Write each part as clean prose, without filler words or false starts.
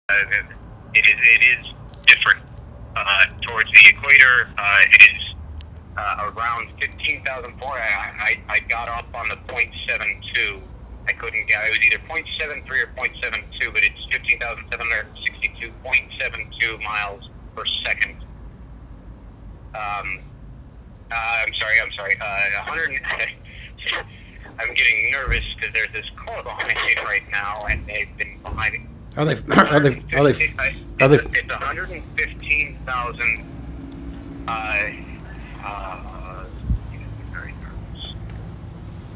it is different towards the equator. It is around 15,004. I got up on the .72. I couldn't get. It was either .73 or .72, but it's 15,762.72 miles per second. I'm sorry. 100. I'm getting nervous because there's this car behind me right now, and they've been behind me. Are they? It's 115,000. Very nervous.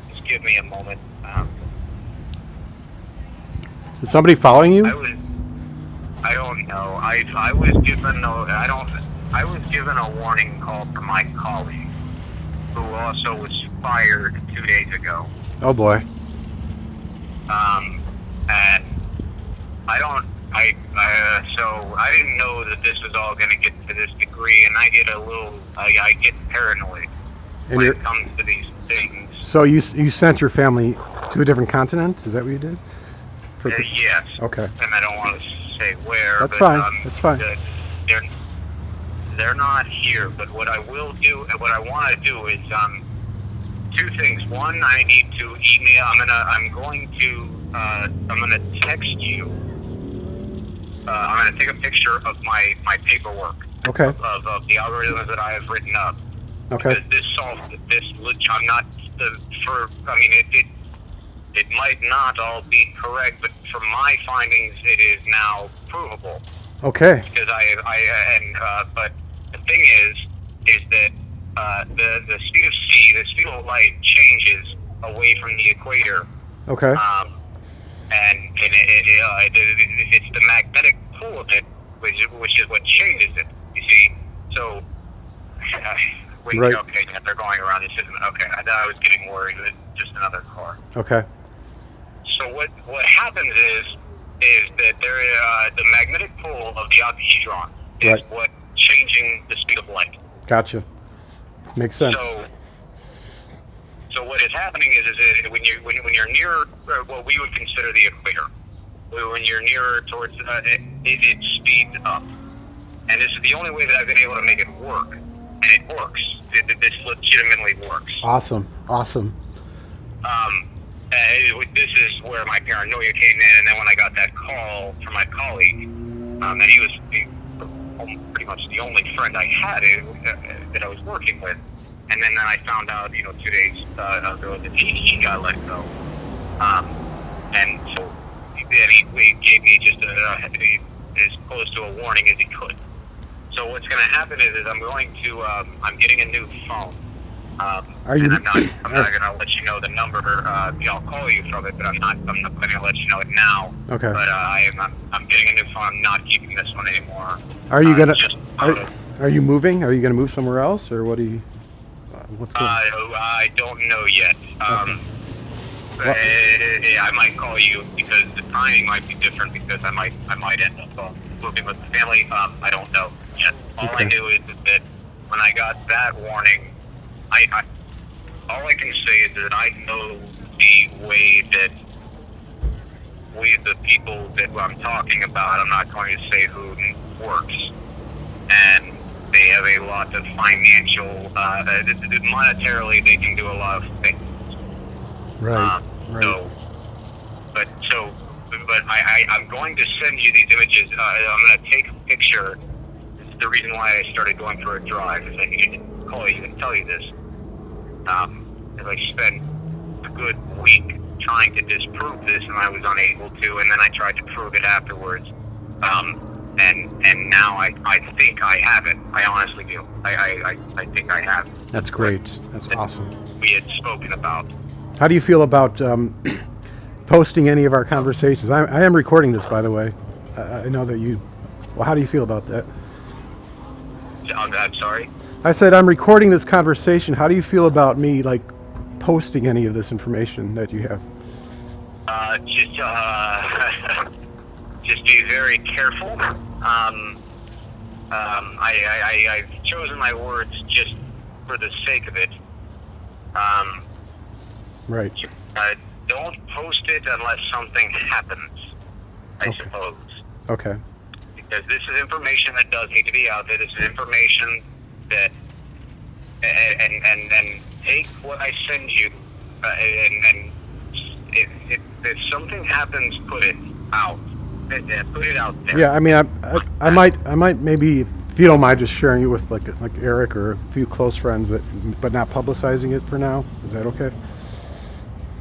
Just give me a moment. Is somebody following you? I don't know. I was given a warning call from my colleague, who also was fired 2 days ago. Oh boy. And so I didn't know that this was all going to get to this degree, and I get paranoid when it comes to these things. So you sent your family to a different continent? Is that what you did? Yes. Okay. And I don't want to say where. That's but, fine. That's fine. They're not here, but what I will do, and what I want to do is two things. One, I need to email. I'm going to text you. I'm going to take a picture of my paperwork. Okay. Of the algorithms that I have written up. Okay. Because this solves this. I'm not it might not all be correct, but from my findings, it is now provable. Okay. Because but the thing is that the speed of the speed of light changes away from the equator. Okay. It's the magnetic pull of it, which is what changes it. You see, so. Right. Okay, yeah, they're going around. This isn't okay. I thought I was getting worried with just another car. Okay. So what happens is that the magnetic pull of the oxyhedron is what changing the speed of light. Gotcha. Makes sense. So what is happening is that when you're near what we would consider the equator, when you're nearer towards it speeds up, and this is the only way that I've been able to make it work, and it works. This legitimately works. Awesome. This is where my paranoia came in, and then when I got that call from my colleague, and he was pretty much the only friend I had that I was working with, and then I found out, 2 days ago that he got let go, and so he gave me just as close to a warning as he could. So what's going to happen is I'm getting a new phone. And I'm not going to let you know the number. I'll call you from it, but I'm not going to let you know it now. Okay. But I'm getting a new phone. I'm not keeping this one anymore. Are you Are you moving? Are you going to move somewhere else, or what are you? What's going on? I don't know yet. I might call you because the timing might be different, because I might end up moving with the family. I don't know yet. All I knew is that when I got that warning, all I can say is that I know the way that the people that I'm talking about, I'm not going to say who, works, and they have a lot of financial, monetarily they can do a lot of things. Right. But I'm going to send you these images. I'm going to take a picture. This is the reason why I started going for a drive, is I needed to call you and tell you this. Because I spent a good week trying to disprove this, and I was unable to, and then I tried to prove it afterwards. And now I think I have it. I honestly do. I think I have it. That's great. That's awesome. We had spoken about. How do you feel about posting any of our conversations? I am recording this, by the way. I know that you... Well, how do you feel about that? I'm sorry? I said I'm recording this conversation. How do you feel about me, posting any of this information that you have? Just be very careful. I've chosen my words just for the sake of it. Right. Don't post it unless something happens, I suppose. Okay. Because this is information that does need to be out there. This is information that, and take what I send you, and if something happens, put it out. Put it out there. Yeah, I mean, I might maybe, if you don't mind, just sharing it with like Eric or a few close friends, but not publicizing it for now. Is that okay?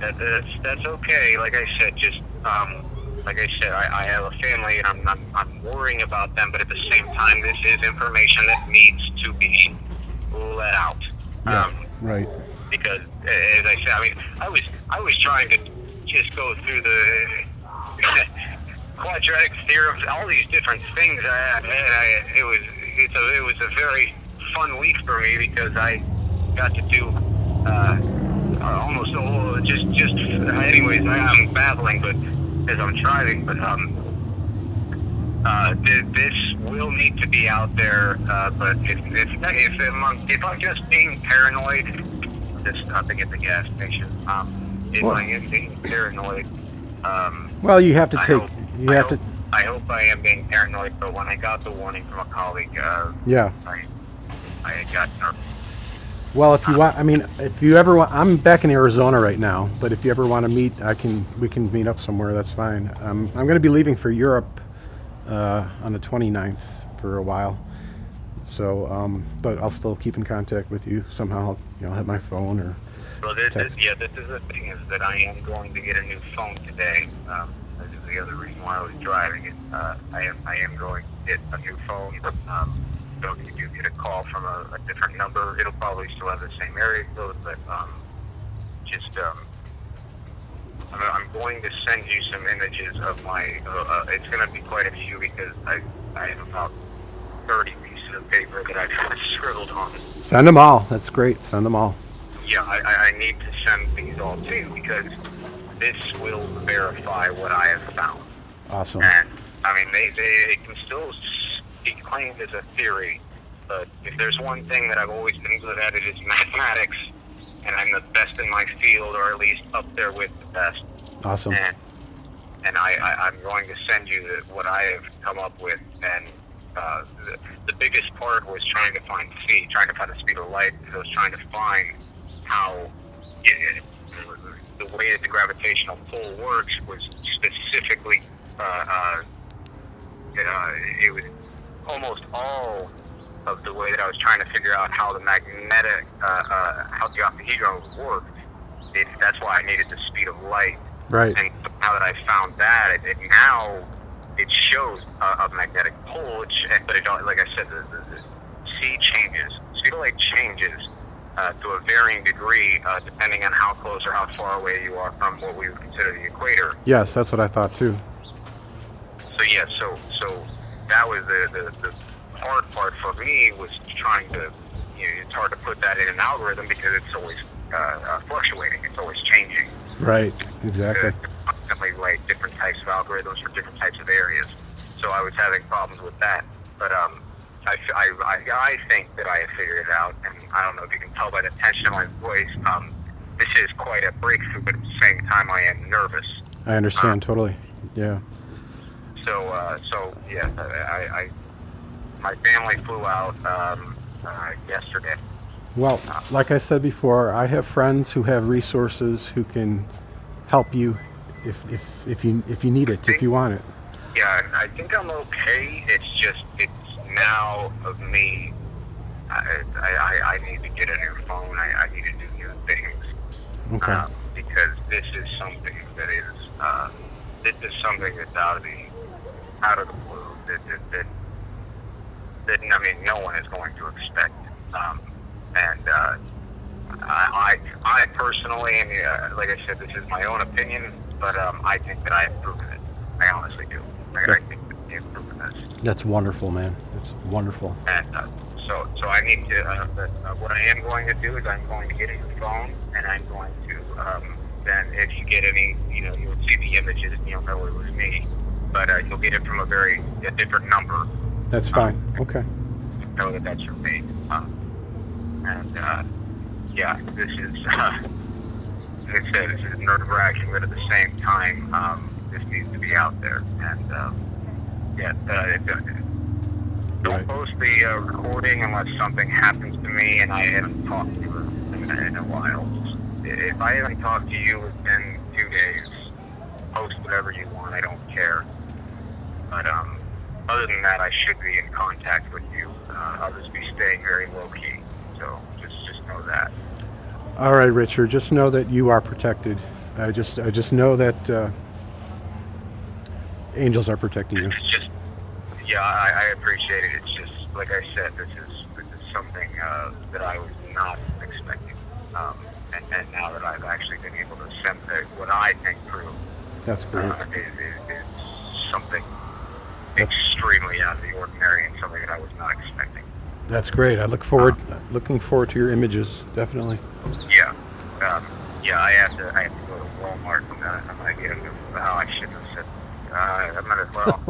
That's okay. Like I said, I have a family, and I'm worrying about them. But at the same time, this is information that needs to be let out. Yeah. Right. Because, as I said, I mean, I was trying to just go through the quadratic theorems, all these different things. It was a very fun week for me because I got to do almost just. Anyways, I'm babbling, but as I'm driving, but this will need to be out there. But if I'm just being paranoid, just stopping at the gas station. If I am being paranoid, well, you have to take. I hope I am being paranoid, but when I got the warning from a colleague, Yeah. I got nervous. Well, if you want, I mean, if you ever want, I'm back in Arizona right now, but if you ever want to meet, we can meet up somewhere. That's fine. I'm going to be leaving for Europe on the 29th for a while. So, but I'll still keep in contact with you somehow. I'll have my phone or. Well, this is the thing, is that I am going to get a new phone today. This is the other reason why I was driving it. I am going to get a new phone. So if you do get a call from a different number, it'll probably still have the same area code, but I'm going to send you some images of my. It's going to be quite a few because I have about 30 pieces of paper that I've scribbled on. Send them all. That's great. Send them all. Yeah, I need to send these all to you because this will verify what I have found. Awesome. And I mean, they can still be claimed as a theory, but if there's one thing that I've always been good at, it is mathematics, and I'm the best in my field, or at least up there with the best. Awesome. And I'm going to send you what I have come up with, and the biggest part was trying to find the speed of light, because I was trying to find how the way that the gravitational pull works was specifically, it was almost all of the way that I was trying to figure out how the magnetic, how the octahedron worked. That's why I needed the speed of light. Right. And now that I found that, now it shows a magnetic pull, but like I said, the speed changes. Speed of light changes to a varying degree depending on how close or how far away you are from what we would consider the equator. Yes, that's what I thought too. So yeah, so that was the hard part for me, was trying to. It's hard to put that in an algorithm because it's always fluctuating. It's always changing. Right. Exactly. Constantly like different types of algorithms for different types of areas. So I was having problems with that, but I think that I have figured it out, and I don't know if you can tell by the tension of my voice. This is quite a breakthrough, but at the same time, I am nervous. I understand totally. Yeah. So yeah, my family flew out yesterday. Well, like I said before, I have friends who have resources who can help you if you need it, if you want it. Yeah, I think I'm okay. It's now of me. I need to get a new phone. I need to do new things. Okay. Because this is something that is something that's out of the blue. That I mean, no one is going to expect. I personally, and like I said, this is my own opinion, but I think that I have proven it. I honestly do. I think that I have proven this. That's wonderful, man. It's wonderful. And so I need to. What I am going to do is I'm going to get a new phone, and I'm going to. Then if you get any, you'll see the images and you'll know it was me. But you'll get it from a different number. That's fine. Okay. Know that that's your mate. Yeah, this is, like I said, this is nerve-wracking, but at the same time, this needs to be out there. And Yeah, don't Right. post the recording unless something happens to me and I haven't talked to her in a while. If I haven't talked to you within 2 days, post whatever you want. I don't care. But other than that, I should be in contact with you. I'll just be staying very low key. So just know that. All right, Richard. Just know that you are protected. I just know that angels are protecting you. It's just yeah, I appreciate it. It's just like I said, this is something that I was not expecting. And now that I've actually been able to send what I think through That's great. is something That's extremely out of the ordinary and something that I was not expecting. that's great. I looking forward to your images. Definitely. Yeah, yeah. I have to go to Walmart. I'm gonna get a new. Oh, I shouldn't have said. I might as well.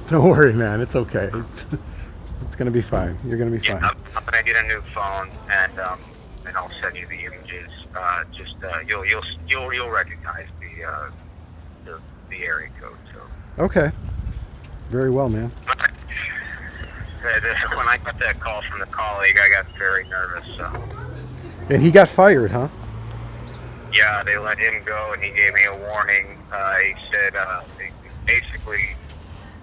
Don't worry, man. It's okay. It's gonna be fine. You're gonna be Yeah, fine. I'm gonna get a new phone and I'll send you the images. Just you'll recognize the area code. So. Okay. Very well, man. When I got that call from the colleague, I got very nervous. So. And he got fired, huh? Yeah, they let him go, and he gave me a warning. He said basically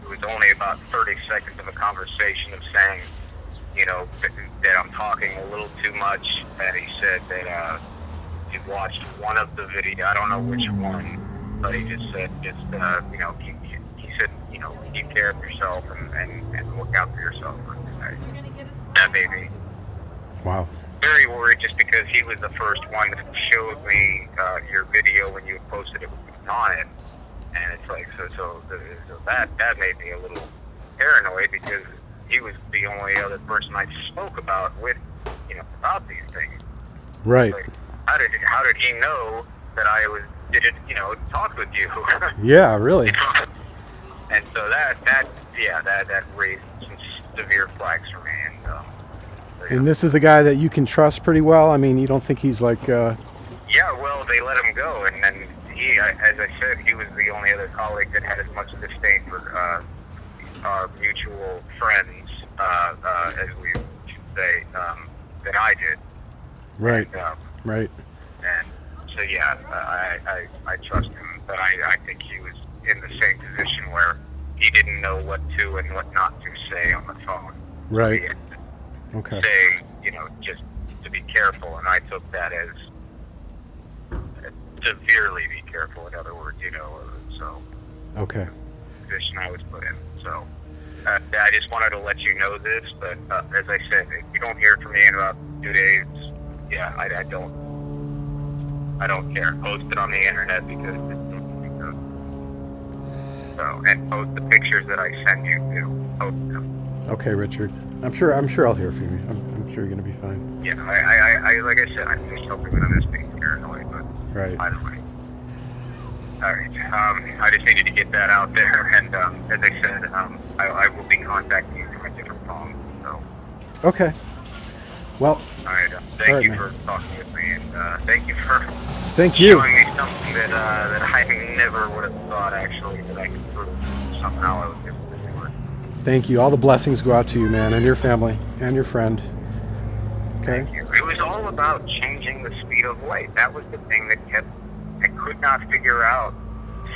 it was only about 30 seconds of a conversation of saying, you know, that I'm talking a little too much. And he said that he watched one of the video. I don't know which one, but he just said, you know, he said, you know, keep care of yourself and look out for yourself. That made me Wow. very worried, just because he was the first one that showed me your video when you had posted it on it, and it's like so that made me a little paranoid, because he was the only other person I spoke about about these things. Right. Like, how did he know that I talk with you? Yeah. Really. And so that raised some severe flags for me, and so, And this is a guy that you can trust pretty well. I mean, you don't think he's like. Yeah, well, they let him go, and then as I said, he was the only other colleague that had as much disdain for our mutual friends, as we should say, that I did. Right. And, Right. and so, yeah, I trust him, but I think he was in the same position where he didn't know what to and what not to say on the phone. Right. So he had to Okay. say, just to be careful, and I took that as severely be careful, in other words, so Okay. position I was put in. So I just wanted to let you know this, but as I said, if you don't hear from me in about 2 days, yeah, I don't care. Post it on the internet, because and post the pictures that I send you to. Post them. Okay, Richard. I'm sure I'll hear from you. I'm sure you're gonna be fine. Yeah, I like I said, I'm just hoping that I'm just being paranoid, but Right. either way. All right. I just needed to get that out there, and as I said, I will be contacting you from a different phone. So. Okay. Well. All right. Thank you for talking with me, and thank you for showing me something that I never would have thought actually that I could prove. Somehow I was able to do it. Thank you. All the blessings go out to you, man, and your family and your friend. Okay. Thank you. It was all about changing the speed of light. That was the thing that I could not figure out.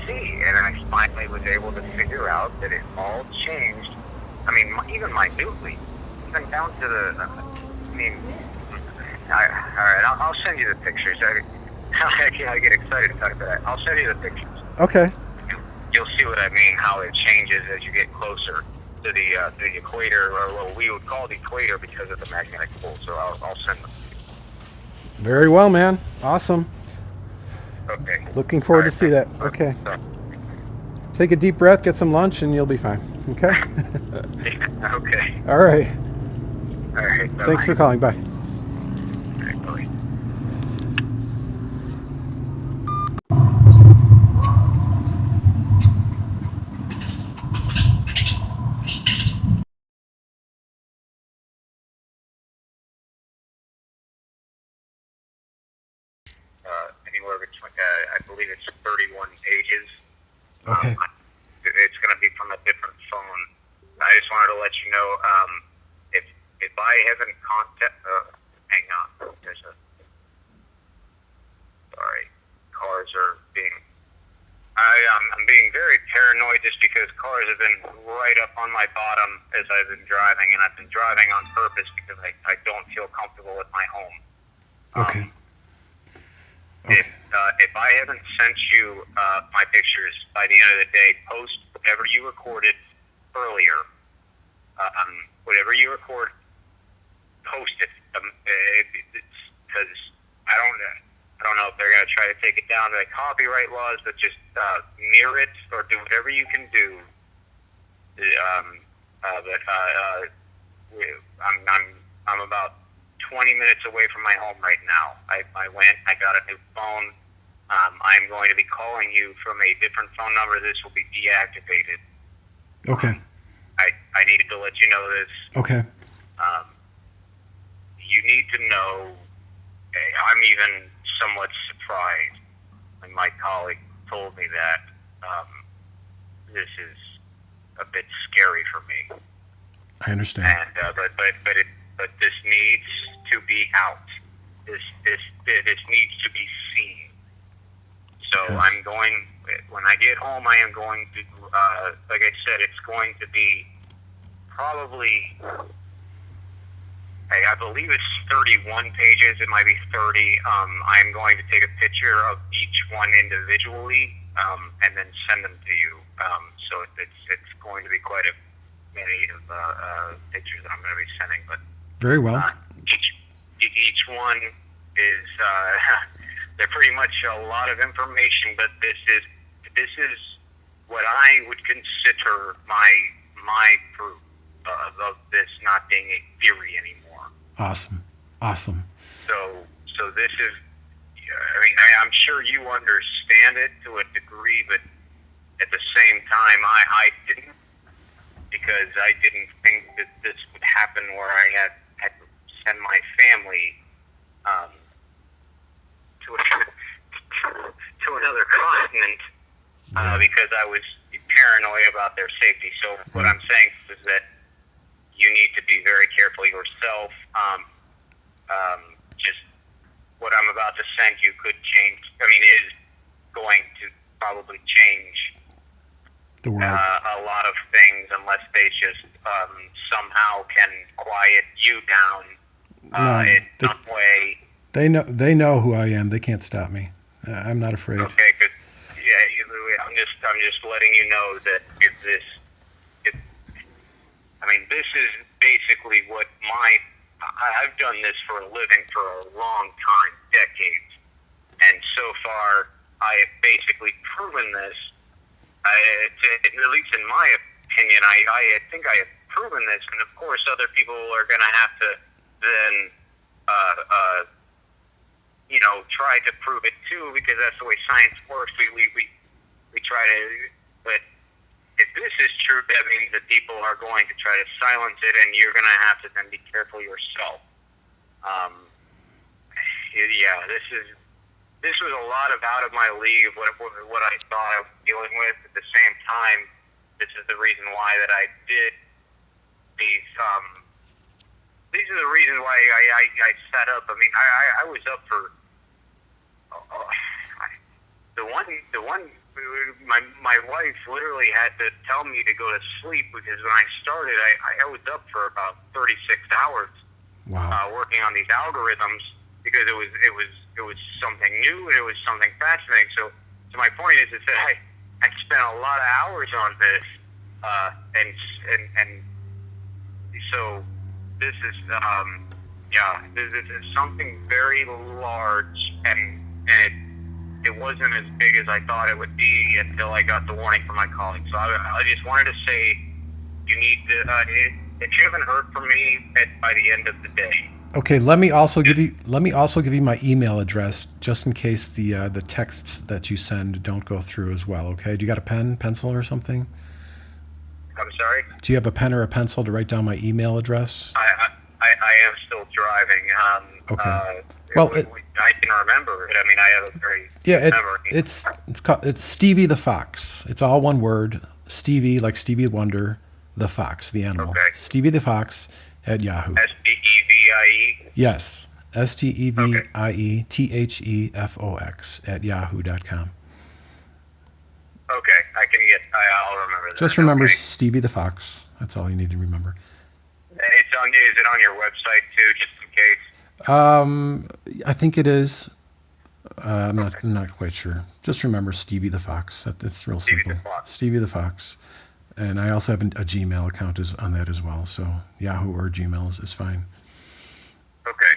And I finally was able to figure out that it all changed. I mean, even minutely, even down to all right, I'll send you the pictures. I get excited to talk about that. I'll send you the pictures. Okay. You'll see what I mean, how it changes as you get closer to the equator, or what we would call the equator because of the magnetic pole. So I'll send them. Very well, man. Awesome. Okay. Looking forward to see that. Okay. Take a deep breath, get some lunch, and you'll be fine. Okay? Okay. All right. All right. Bye-bye. Thanks for calling. Bye. All right, bye. Anywhere between, I believe it's 31 pages. Okay. It's going to be from a different wanted to let you know, if I haven't hang on, sorry, cars are being, I'm being very paranoid just because cars have been right up on my bottom as I've been driving, and I've been driving on purpose because I don't feel comfortable at my home. Okay. Okay. If I haven't sent you my pictures by the end of the day, post whatever you recorded earlier. Whatever you record, post it. Because I don't know if they're going to try to take it down to the copyright laws, but just mirror it or do whatever you can do. I'm about 20 minutes away from my home right now. I got a new phone. I'm going to be calling you from a different phone number. This will be deactivated. Okay. I needed to let you know this. Okay. You need to know, I'm even somewhat surprised when my colleague told me that this is a bit scary for me. I understand. And but this needs to be out. This needs to be seen. So yes. When I get home, I am going to, like I said, it's going to be probably, I believe it's 31 pages. It might be 30. I'm going to take a picture of each one individually and then send them to you. So it's going to be quite a many of pictures that I'm going to be sending. But very well. Each one is they're pretty much a lot of information, but this is what I would consider my proof of this not being a theory anymore. Awesome. So this is, I'm sure you understand it to a degree, but at the same time, I didn't, because I didn't think that this would happen where I had to send my family to another continent because I was paranoid about their safety. So what I'm saying is that you need to be very careful yourself. Just what I'm about to send you could change. Is going to probably change the world. A lot of things, unless they just somehow can quiet you down in some way. They know who I am. They can't stop me. I'm not afraid. Okay, good. Yeah, I'm just letting you know that this is basically what I've done this for a living for a long time, decades, and so far I have basically proven this. At least in my opinion, I think I have proven this, and of course other people are going to have to then try to prove it too, because that's the way science works. We try to, but if this is true, that means that people are going to try to silence it, and you're going to have to then be careful yourself. This was a lot of out of my league, what I thought I was dealing with. At the same time, this is the reason why that I did these. These are the reasons why I set up. I was up for the one. My wife literally had to tell me to go to sleep, because when I started, I was up for about 36 hours. Wow. Working on these algorithms, because it was something new and it was something fascinating. So my point is that I spent a lot of hours on this, and so this is this is something very large, and it wasn't as big as I thought it would be until I got the warning from my colleagues. So I just wanted to say, you need to, if you haven't heard from me by the end of the day. Okay, let me also give you my email address, just in case the texts that you send don't go through as well. Okay, do you got a pen, pencil, or something? I'm sorry? Do you have a pen or a pencil to write down my email address? I am still driving. Okay. Well, I can remember it. I have a very good memory. It's Stevie the Fox. It's all one word. Stevie, like Stevie Wonder. the fox, the animal. Okay. Stevie the Fox at Yahoo. STEVIE. Yes, Okay. STEVIETHEFOX at yahoo.com. Okay. I'll remember Just that. remember Okay. Stevie the Fox. That's all you need to remember. Is it on your website too, just in case? Um, I think it is. Okay. I'm not quite sure. Just remember Stevie the Fox. That's real Stevie simple. the Fox. Stevie the Fox. And I also have a Gmail account on that as well. So Yahoo or Gmail is fine. Okay.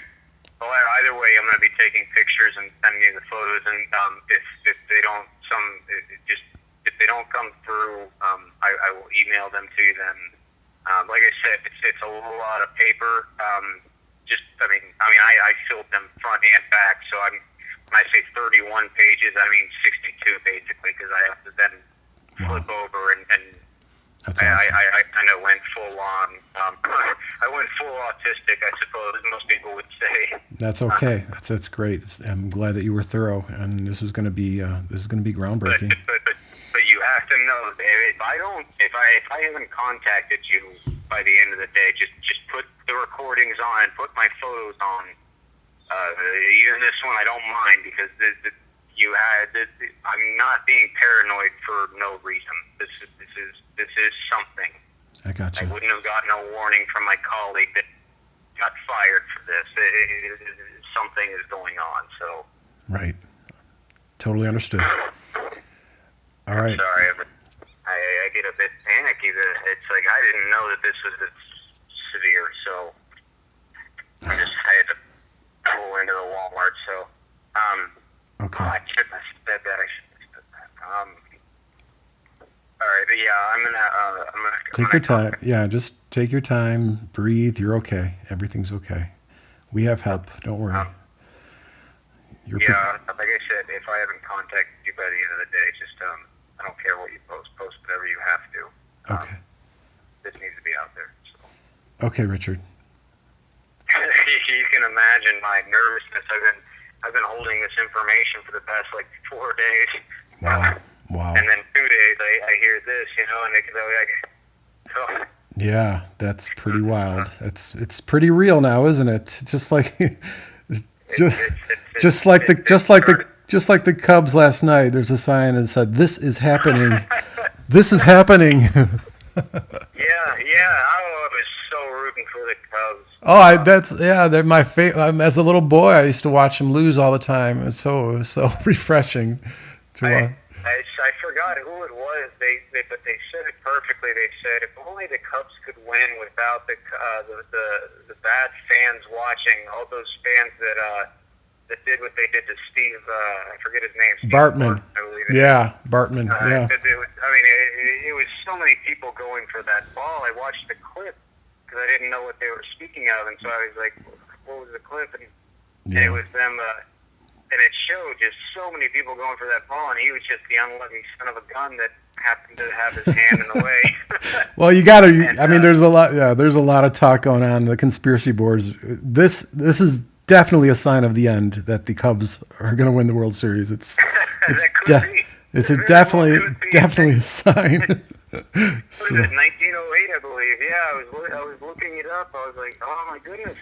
Well, either way, I'm going to be taking pictures and sending you the photos. And if they don't just if they don't come through, I will email them to you. Then, like I said, it's a lot of paper. I filled them front and back. So when I say 31 pages, I mean 62 basically, because I have to then flip over and That's awesome. I kind of went full on. I went full autistic, I suppose most people would say. That's okay. That's great. I'm glad that you were thorough, and this is going to be groundbreaking. But you have to know, if I haven't contacted you by the end of the day, just put the recordings on and put my photos on. Even this one, I don't mind because I'm not being paranoid for no reason. This is something. I got you. I wouldn't have gotten a warning from my colleague that got fired for this. Something is going on. So. Right. Totally understood. All right. I'm sorry, but I get a bit panicky. It's like I didn't know that this was this severe, so I had to pull into the Walmart. So, Okay. I shouldn't have said that. All right, but yeah, I'm gonna Take your time. Yeah, just take your time. Breathe. You're okay. Everything's okay. We have help. Don't worry. Like I said, if I haven't contacted you by the end of the day, just I don't care what you post whatever you have to. Okay. This needs to be out there. So. Okay, Richard. You can imagine my nervousness. I've been holding this information for the past 4 days. Wow. And then 2 days I hear this, and Yeah, that's pretty wild. It's pretty real now, isn't it? It's just like just like the Cubs last night. There's a sign that said, "This is happening. This is happening." Yeah. I was so rooting for the Cubs. They're my favorite. As a little boy, I used to watch them lose all the time. It was so refreshing to. I forgot who it was. But they said it perfectly. They said if only the Cubs could win without the bad fans watching, all those fans that did what they did to Steve. I forget his name. Steve Bartman. Bartman. Yeah. It was so many people going for that ball. I watched the clip because I didn't know what they were speaking of, and so I was like, "What was the clip?" And it was them. And it showed just so many people going for that ball, and he was just the unlucky son of a gun that happened to have his hand in the way. Well, you got to. There's a lot. Yeah, there's a lot of talk going on. The conspiracy boards. This is definitely a sign of the end that the Cubs are going to win the World Series. It's definitely a sign. What is it, 1908, I believe? Yeah, I was looking it up. I was like, oh my goodness.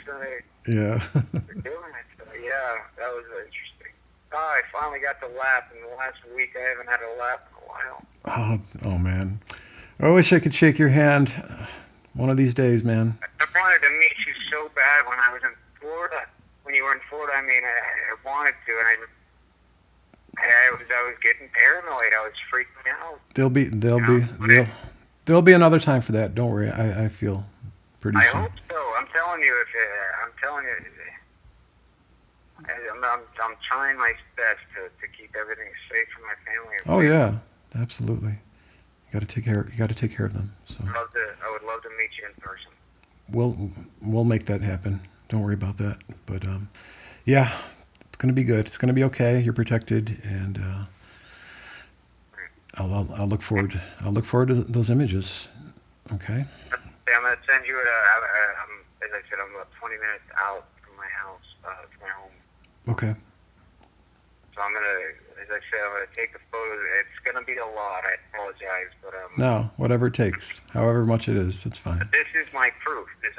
Yeah. They're doing it. Yeah, that was interesting. I finally got to laugh. In the last week, I haven't had a laugh in a while. Oh man. I wish I could shake your hand one of these days, man. I wanted to meet you so bad when I was in Florida. When you were in Florida, I wanted to, and I was getting paranoid. I was freaking out. There'll be another time for that. Don't worry. I feel pretty I soon. hope so. I'm telling you. I'm trying my best to keep everything safe for my family. Oh yeah, absolutely. You got to take care of them. So. I would love to meet you in person. We'll make that happen. Don't worry about that. But yeah, it's gonna be good. It's gonna be okay. You're protected, and I'll look forward to those images. Okay. I'm gonna send you as I said, I'm about 20 minutes out from my house, from my home. Okay. So I'm gonna as I said, I'm going to take the photos. It's going to be a lot. I apologize, but No, whatever it takes, however much it is, it's fine. but this is my proof. And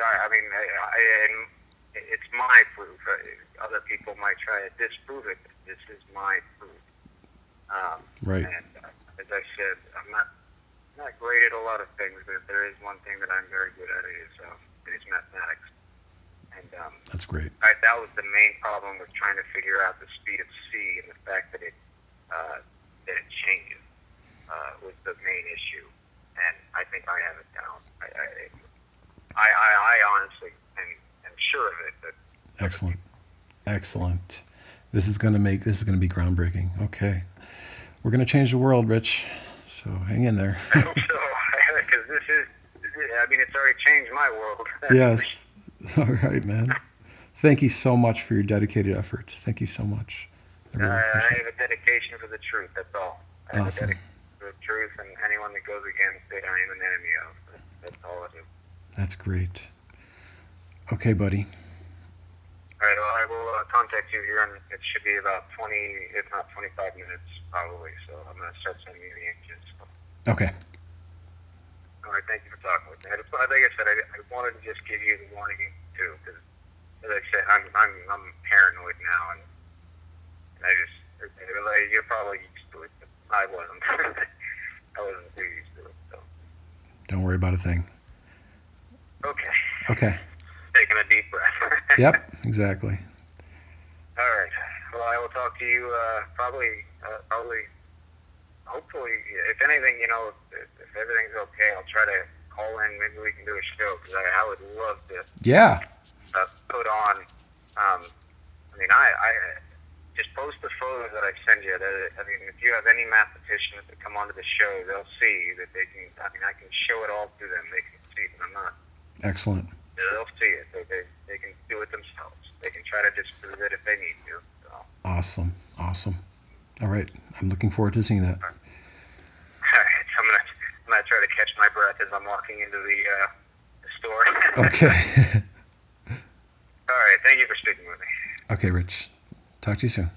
it's my proof. Other people might try to disprove it, but this is my proof. Right. And as I said, I'm not great at a lot of things, but if there is one thing that I'm very good at, it is mathematics. And That's great. that was the main problem with trying to figure out the speed of C, and the fact that it changes was the main issue. And I think I have it down. I honestly am sure of it. But Excellent. Excellent. This is gonna be groundbreaking. Okay. We're gonna change the world, Rich. So hang in there. I hope so, because it's already changed my world. Yes. All right, man. Thank you so much for your dedicated effort. Thank you so much. I really I appreciate have a dedication for the truth, that's all. I have Awesome. a dedication for the truth, and anyone that goes against it, I am an enemy of. That's all I do. That's great. Okay, buddy. All right, well, I will contact you here, and it should be about 20, if not 25 minutes, probably. So I'm going to start sending you the images. Okay. All right, thank you for talking with me. Like I said, I wanted to just give you the warning too, because as I said, I'm paranoid now, and you're probably used to it, but I wasn't. I wasn't too used to it. So. Don't worry about a thing. Okay. Okay. Taking a deep breath. Yep. Exactly. All right. Well, I will talk to you probably, hopefully, if anything, if everything's okay, I'll try to call in. Maybe we can do a show, because I would love to Yeah. put on. I just post the photos that I send you. If you have any mathematicians that come onto the show, they'll see that they can. I can show it all to them. They can see that I'm not. Excellent. They'll see it. They can do it themselves. They can try to disprove it if they need to. So. Awesome. Awesome. All right. I'm looking forward to seeing that. All right. So I'm gonna try to catch my breath as I'm walking into the store. Okay. All right. Thank you for speaking with me. Okay, Rich. Talk to you soon.